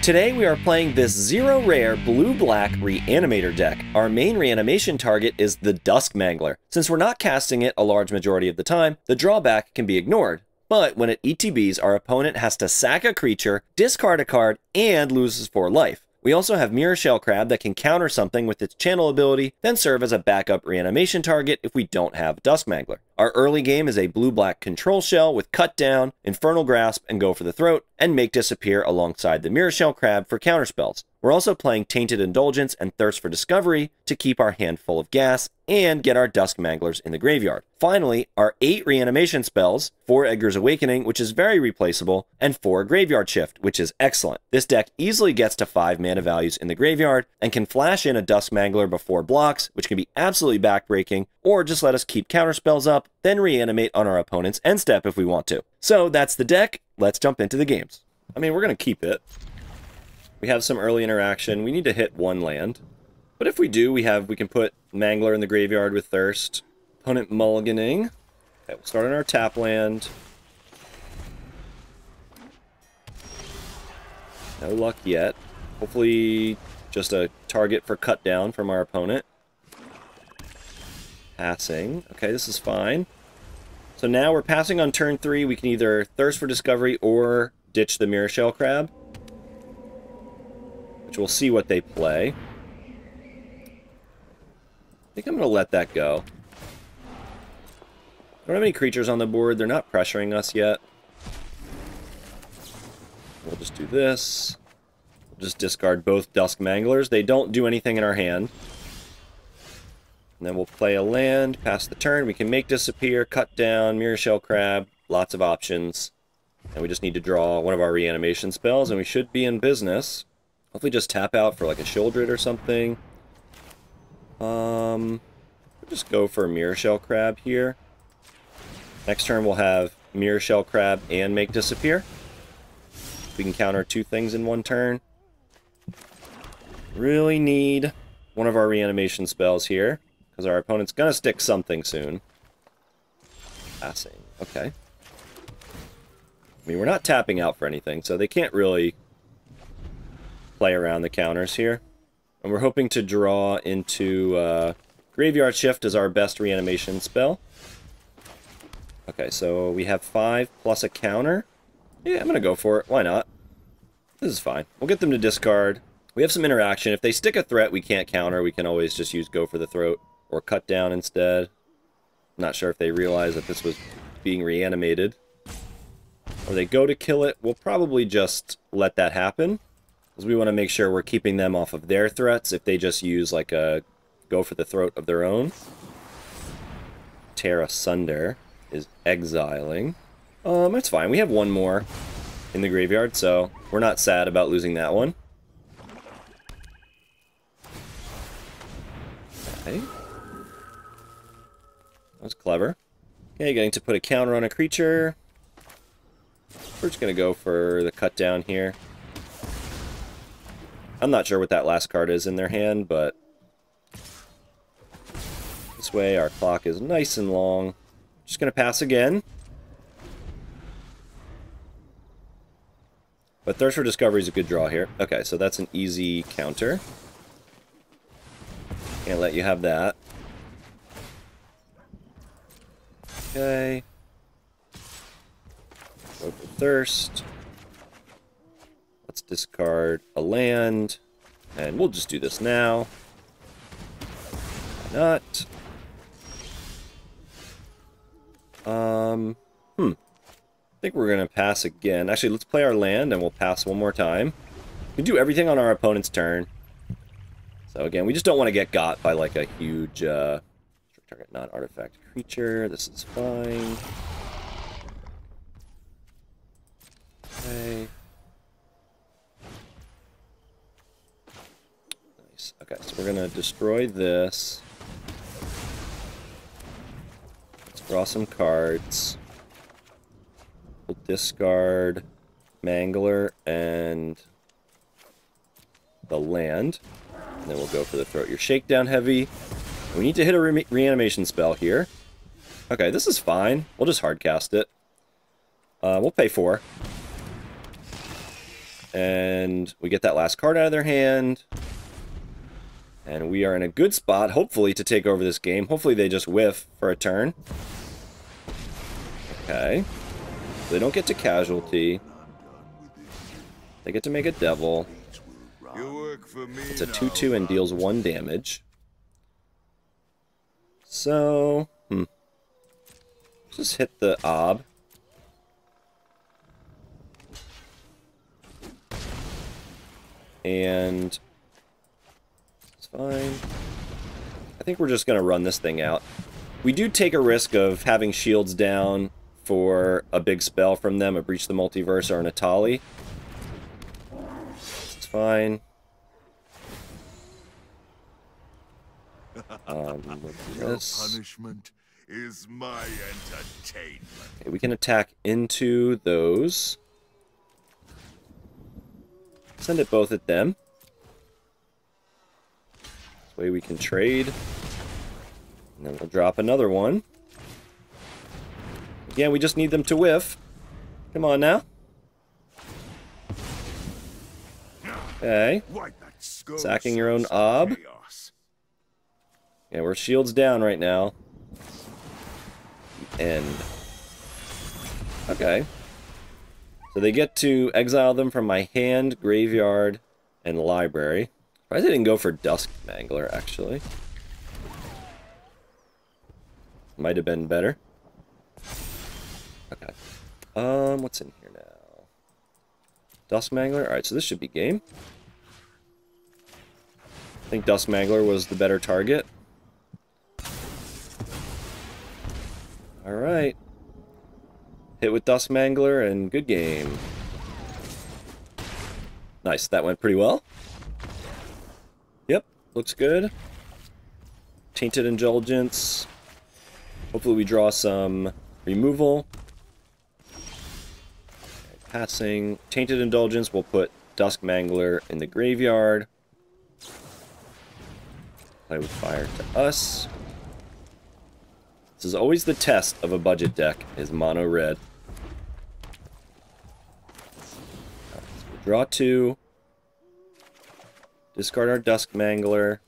Today we are playing this 0 rare blue-black Reanimator deck. Our main reanimation target is the Dusk Mangler. Since we're not casting it a large majority of the time, the drawback can be ignored. But when it ETBs, our opponent has to sack a creature, discard a card, and loses 4 life. We also have Mirrorshell Crab that can counter something with its channel ability, then serve as a backup reanimation target if we don't have Dusk Mangler. Our early game is a blue-black control shell with Cut Down, Infernal Grasp, and Go for the Throat, and Make Disappear alongside the Mirrorshell Crab for counterspells. We're also playing Tainted Indulgence and Thirst for Discovery to keep our hand full of gas and get our Dusk Manglers in the graveyard. Finally, our 8 reanimation spells, 4 Edgar's Awakening, which is very replaceable, and 4 Graveyard Shift, which is excellent. This deck easily gets to 5 mana values in the graveyard and can flash in a Dusk Mangler before blocks, which can be absolutely backbreaking, or just let us keep counterspells up, then reanimate on our opponent's end step if we want to. So that's the deck. Let's jump into the games. I mean, we're going to keep it. We have some early interaction. We need to hit 1 land. But if we do, we can put Mangler in the graveyard with Thirst. Opponent mulliganing. Okay, we'll start on our tap land. No luck yet. Hopefully just a target for cut down from our opponent. Passing. Okay, this is fine. So now we're passing on turn 3. We can either Thirst for Discovery or ditch the Mirrorshell Crab, which we'll see what they play. I think I'm going to let that go. Don't have any creatures on the board. They're not pressuring us yet. We'll just do this. We'll just discard both Dusk Manglers. They don't do anything in our hand. And then we'll play a land, pass the turn. We can Make Disappear, Cut Down, Mirrorshell Crab. Lots of options. And we just need to draw one of our reanimation spells, and we should be in business. Hopefully just tap out for like a Shieldred or something. We'll just go for a Mirrorshell Crab here. Next turn we'll have Mirrorshell Crab and Make Disappear. We can counter 2 things in 1 turn. Really need one of our reanimation spells here, because our opponent's gonna stick something soon. Passing. Okay. I mean, we're not tapping out for anything, so they can't really play around the counters here. And we're hoping to draw into Graveyard Shift as our best reanimation spell. Okay, so we have 5 plus a counter. Yeah, I'm going to go for it. Why not? This is fine. We'll get them to discard. We have some interaction. If they stick a threat we can't counter, we can always just use Go for the Throat or Cut Down instead. I'm not sure if they realize that this was being reanimated. Or they go to kill it. We'll probably just let that happen, because we want to make sure we're keeping them off of their threats if they just use like a Go for the Throat of their own. Tear Asunder is exiling. That's fine. We have 1 more in the graveyard, so we're not sad about losing that one. Okay. That was clever. Okay, getting to put a counter on a creature. We're just going to go for the Cut Down here. I'm not sure what that last card is in their hand, but this way our clock is nice and long. Just going to pass again. But Thirst for Discovery is a good draw here. Okay, so that's an easy counter. Can't let you have that. Okay. Go for Thirst. Let's discard a land. And we'll just do this now. Why not? I think we're going to pass again. Actually, let's play our land and we'll pass 1 more time. We can do everything on our opponent's turn. So again, we just don't want to get got by like a huge target non-artifact creature. This is fine. Okay. Nice. Okay, so we're going to destroy this. Let's draw some cards. We'll discard Mangler and the land. And then we'll go for the Throat. You're shakedown heavy. We need to hit a reanimation spell here. Okay, this is fine. We'll just hardcast it. We'll pay 4. And we get that last card out of their hand. And we are in a good spot, hopefully, to take over this game. Hopefully they just whiff for a turn. Okay. They don't get to casualty. They get to make a devil. It's a 2/2 and deals 1 damage. So, just hit the ob. And it's fine. I think we're just going to run this thing out. We do take a risk of having shields down for a big spell from them, a Breach the Multiverse or an Atali. It's fine. This. Punishment is my entertainment. Okay, we can attack into those. Send it both at them. This way we can trade. And then we'll drop another one. Again, we just need them to whiff. Come on now. Okay. Sacking your own ob. Yeah, we're shields down right now. End. Okay. So they get to exile them from my hand, graveyard, and library. Surprised they didn't go for Dusk Mangler, actually. Might have been better. Okay. What's in here now? Dusk Mangler? Alright, so this should be game. I think Dusk Mangler was the better target. Alright. Hit with Dusk Mangler and good game. Nice, that went pretty well. Yep, looks good. Tainted Indulgence. Hopefully we draw some removal. Okay, passing. Tainted Indulgence, we'll put Dusk Mangler in the graveyard. Play with fire to us. This is always the test of a budget deck, is mono red. So we'll draw 2. Discard our Dusk Mangler.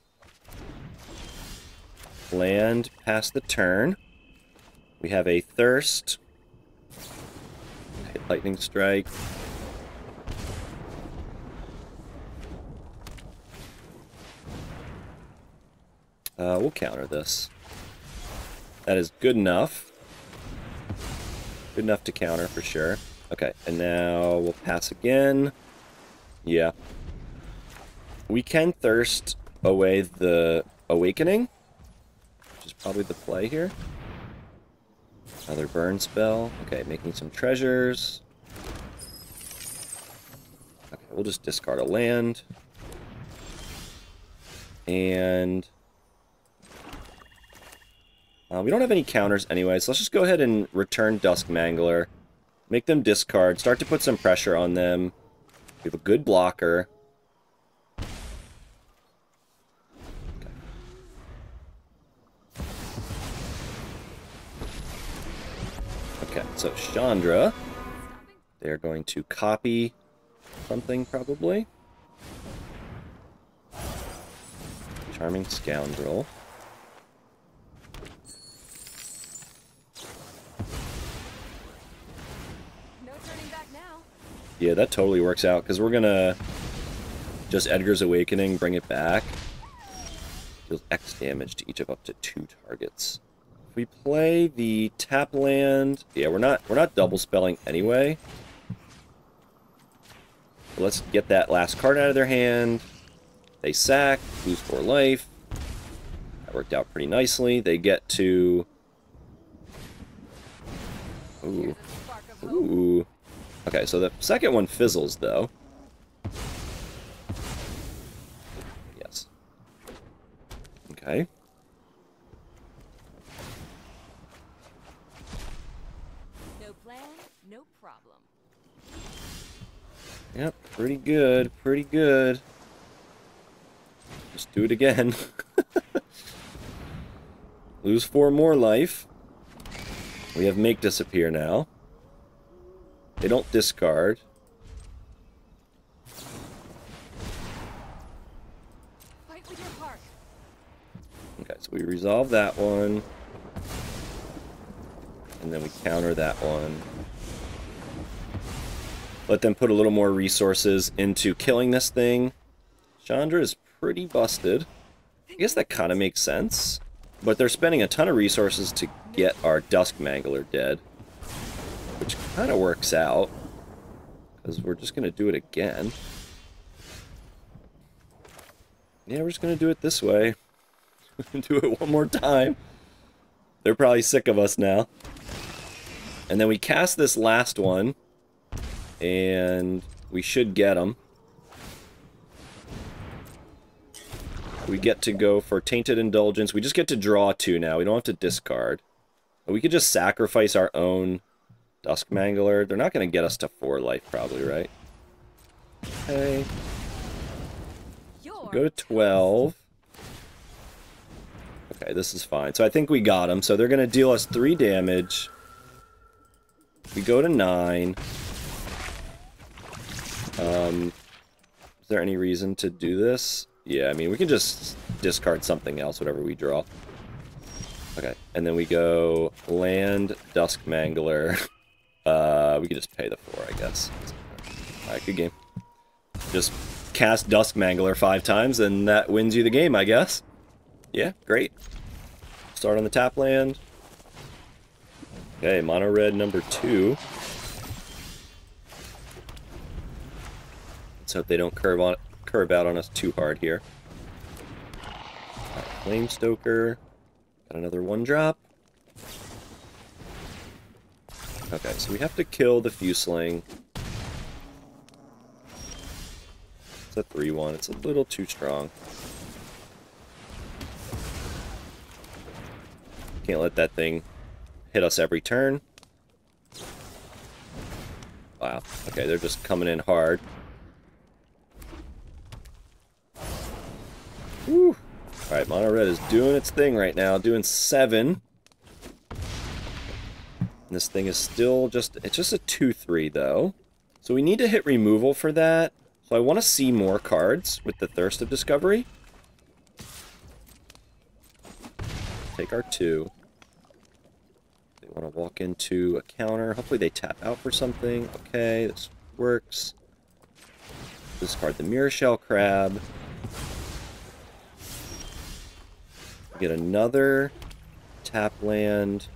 Land past the turn. We have a Thirst. Hit Lightning Strike. We'll counter this. That is good enough. Good enough to counter for sure. Okay, and now we'll pass again. Yeah. We can Thirst away the Awakening, which is probably the play here. Another burn spell. Okay, making some treasures. Okay, we'll just discard a land. And we don't have any counters anyway, so let's just go ahead and return Dusk Mangler. Make them discard. Start to put some pressure on them. We have a good blocker. Okay, so Chandra. They're going to copy something, probably. Charming Scoundrel. Yeah, that totally works out, because we're gonna just Edgar's Awakening, bring it back. Deals X damage to each of up to 2 targets. If we play the tap land, yeah, we're not double spelling anyway. So let's get that last card out of their hand. They sack, lose 4 life. That worked out pretty nicely. They get to... Ooh. Ooh. Okay, so the second one fizzles, though. Yes. Okay. No plan, no problem. Yep, pretty good, pretty good. Just do it again. Lose 4 more life. We have Make Disappear now. They don't discard. Okay, so we resolve that one. And then we counter that one. Let them put a little more resources into killing this thing. Chandra is pretty busted. I guess that kind of makes sense. But they're spending a ton of resources to get our Dusk Mangler dead. Which kind of works out. Because we're just going to do it again. Yeah, we're just going to do it this way. Do it one more time. They're probably sick of us now. And then we cast this last one. And we should get them. We get to go for Tainted Indulgence. We just get to draw 2 now. We don't have to discard. We could just sacrifice our own Dusk Mangler. They're not going to get us to 4 life, probably, right? Okay. So go to 12. Okay, this is fine. So I think we got them. So they're going to deal us 3 damage. We go to 9. Is there any reason to do this? Yeah, I mean, we can just discard something else, whatever we draw. Okay, and then we go land Dusk Mangler. We could just pay the 4, I guess. Alright, good game. Just cast Dusk Mangler 5 times, and that wins you the game, I guess. Yeah, great. Start on the tap land. Okay, mono red number 2. Let's hope they don't curve out on us too hard here. Right, Flame Stoker. Got another 1-drop. Okay, so we have to kill the Fuseling. It's a 3-1. It's a little too strong. Can't let that thing hit us every turn. Wow. Okay, they're just coming in hard. Whew. Alright, Mono Red is doing its thing right now, doing 7. And this thing is still just, it's just a 2-3 though. So we need to hit removal for that. So I want to see more cards with the Thirst of Discovery. Take our 2. They want to walk into a counter. Hopefully they tap out for something. Okay, this works. Discard the Mirrorshell Crab. Get another tap land.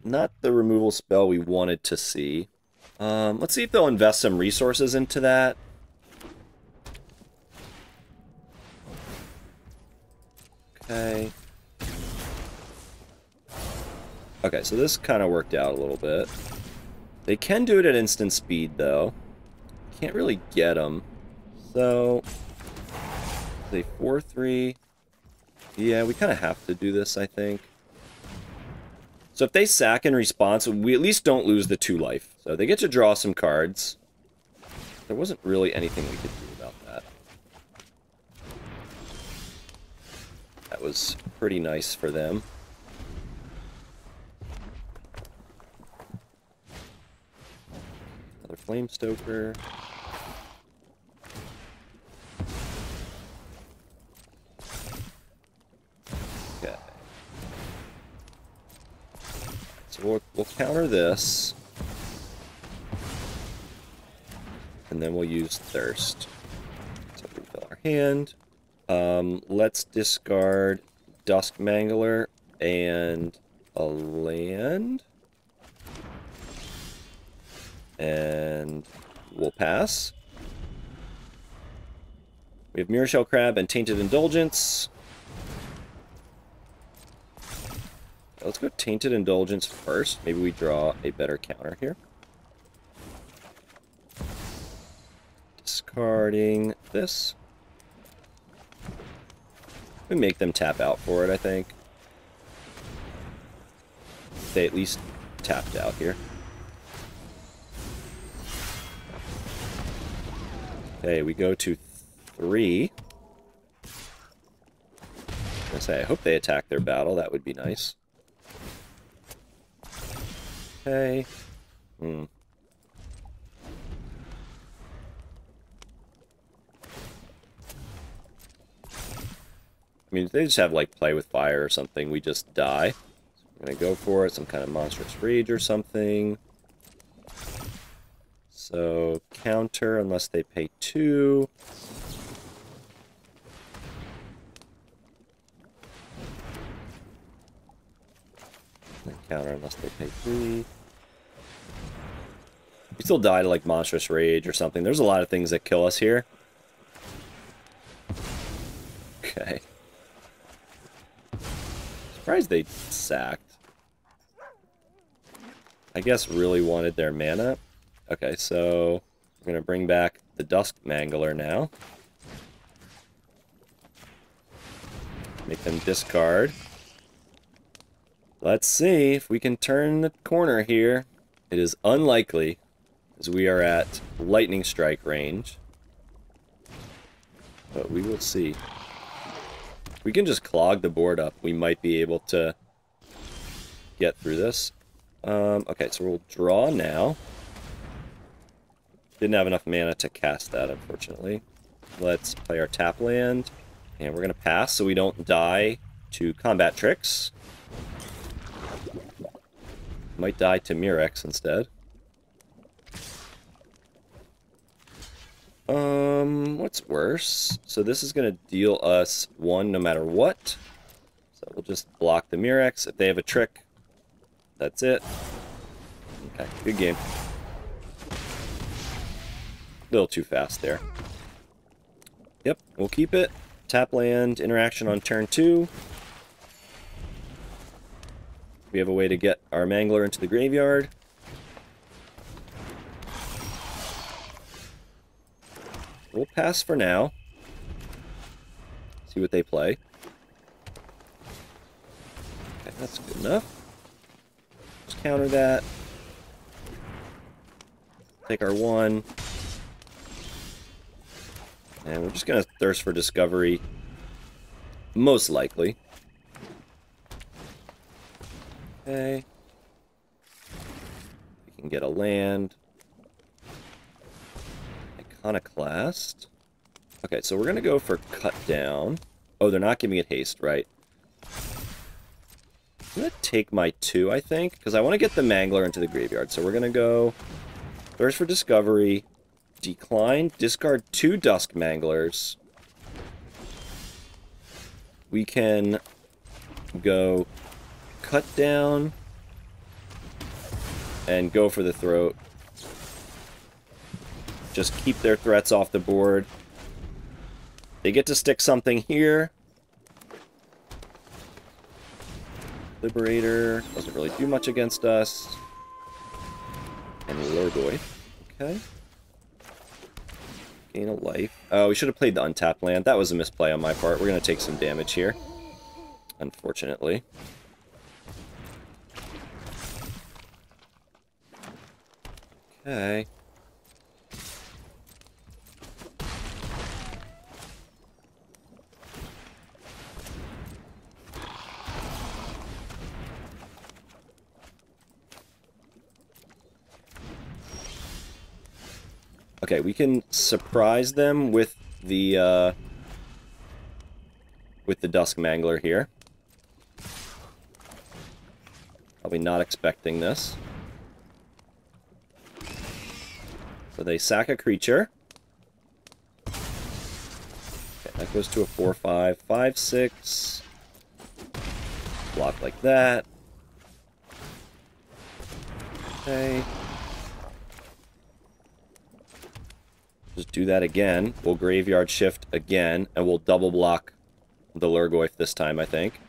Not the removal spell we wanted to see. Let's see if they'll invest some resources into that. Okay. Okay, so this kind of worked out a little bit. They can do it at instant speed, though. Can't really get them. So, they 4-3. Yeah, we kind of have to do this, I think. So if they sack in response, we at least don't lose the 2 life. So they get to draw some cards. There wasn't really anything we could do about that. That was pretty nice for them. Another Flame Stoker. Okay. So we'll counter this. And then we'll use Thirst. So we fill our hand. Let's discard Dusk Mangler and a land. And we'll pass. We have Mirrorshell Crab and Tainted Indulgence. Let's go Tainted Indulgence first. Maybe we draw a better counter here. Discarding this. We make them tap out for it, I think. They at least tapped out here. Okay, we go to 3. I hope they attack their battle. That would be nice. Okay. I mean, if they just have, like, play with fire or something, we just die. So we're going to go for it, some kind of monstrous rage or something. So, counter unless they pay 2. And counter unless they pay 3. We still die to, like, monstrous rage or something. There's a lot of things that kill us here. Okay. Surprised they sacked. I guess really wanted their mana. Okay, so we're going to bring back the Dusk Mangler now. Make them discard. Let's see if we can turn the corner here. It is unlikely, as we are at lightning strike range. But we will see. If we can just clog the board up, we might be able to get through this. Okay, so we'll draw now. Didn't have enough mana to cast that, unfortunately. Let's play our tap land. And we're going to pass so we don't die to combat tricks. Might die to Mirrorshell instead. What's worse? So this is going to deal us 1 no matter what. So we'll just block the Mirrorshell. If they have a trick, that's it. Okay, good game. A little too fast there. Yep, we'll keep it. Tap land, interaction on turn 2. We have a way to get our Mangler into the graveyard. We'll pass for now. See what they play. Okay, that's good enough. Just counter that. Take our 1. And we're just going to thirst for discovery. Most likely. Okay. We can get a land. Iconoclast. Okay, so we're going to go for cut down. Oh, they're not giving it haste, right? I'm going to take my 2, I think, because I want to get the Mangler into the graveyard. So we're going to go thirst for discovery. Decline, discard 2 Dusk Manglers. We can go cut down and go for the throat. Just keep their threats off the board. They get to stick something here. Liberator doesn't really do much against us. And Lurgoy. Okay. Gain a life. Oh, we should have played the untapped land. That was a misplay on my part. We're going to take some damage here. Unfortunately. Okay. Okay, we can surprise them with the Dusk Mangler here. Probably not expecting this. So they sack a creature. Okay, that goes to a 4/5, 5/6. Block like that. Okay. Just do that again. We'll graveyard shift again, and we'll double block the Lurgoyf this time, I think.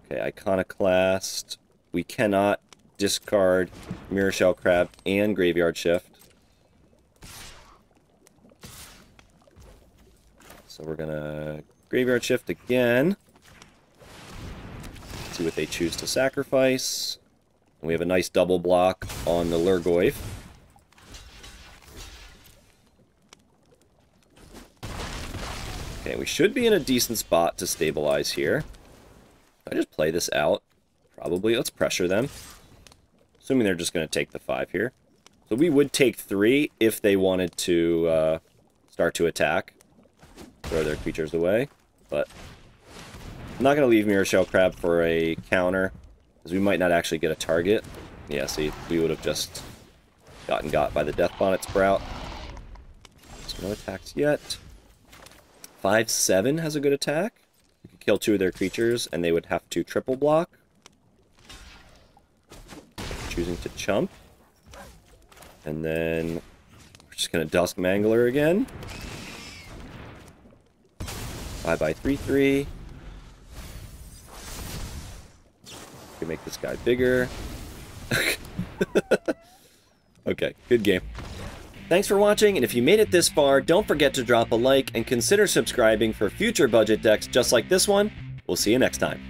Okay, Iconoclast. We cannot discard Mirrorshell Crab and graveyard shift. So we're gonna graveyard shift again. See what they choose to sacrifice. And we have a nice double block on the Lurgoyf. Okay, we should be in a decent spot to stabilize here. I just play this out. Probably. Let's pressure them. Assuming they're just going to take the 5 here. So we would take 3 if they wanted to start to attack. Throw their creatures away. But I'm not going to leave Mirrorshell Crab for a counter, because we might not actually get a target. Yeah, see, we would have just gotten got by the Death Bonnet Sprout. So no attacks yet. 5/7 has a good attack. We could kill 2 of their creatures, and they would have to triple block. Choosing to chump. And then we're just going to Dusk Mangler again. Bye-bye 3/3. We can make this guy bigger. Okay, good game. Thanks for watching, and if you made it this far, don't forget to drop a like and consider subscribing for future budget decks just like this one. We'll see you next time.